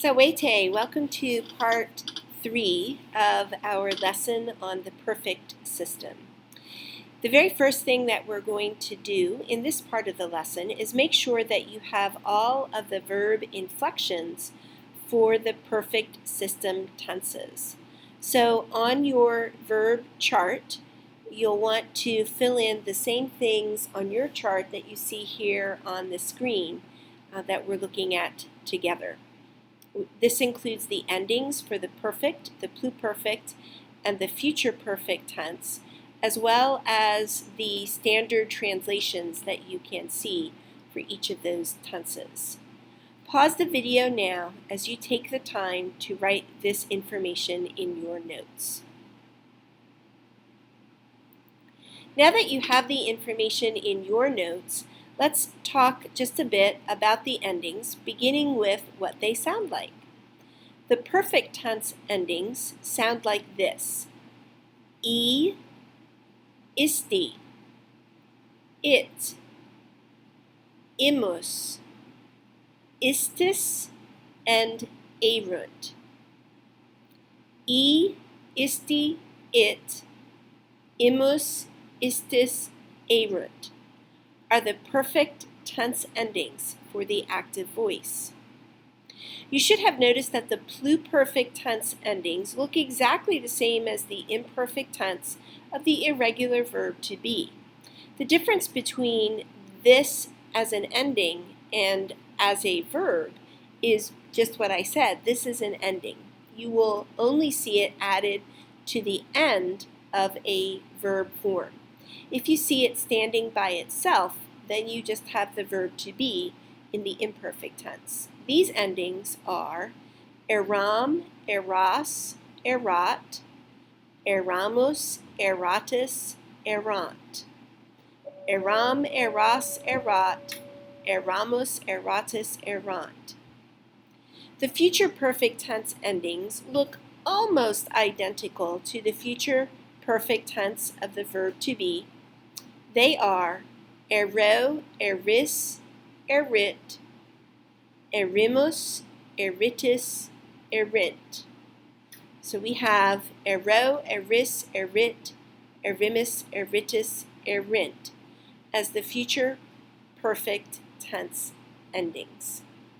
Sawete, welcome to part 3 of our lesson on the perfect system. The very first thing that we're going to do in this part of the lesson is make sure that you have all of the verb inflections for the perfect system tenses. So on your verb chart, you'll want to fill in the same things on your chart that you see here on the screen that we're looking at together. This includes the endings for the perfect, the pluperfect, and the future perfect tense, as well as the standard translations that you can see for each of those tenses. Pause the video now as you take the time to write this information in your notes. Now that you have the information in your notes, let's talk just a bit about the endings, beginning with what they sound like. The perfect tense endings sound like this: I, isti, it, imus, istis, and erunt. I, isti, it, imus, istis, erunt are the perfect tense endings for the active voice. You should have noticed that the pluperfect tense endings look exactly the same as the imperfect tense of the irregular verb to be. The difference between this as an ending and as a verb is just what I said. This is an ending. You will only see it added to the end of a verb form. If you see it standing by itself, then you just have the verb to be in the imperfect tense. These endings are eram, eras, erat, eramus, eratus, erant. Eram, eras, erat, eramus, eratus, erant. The future perfect tense endings look almost identical to the future perfect tense of the verb to be. They are ero, eris, erit, erimus, eritus, erint. So we have ero, eris, erit, erimus, eritus, erint as the future perfect tense endings.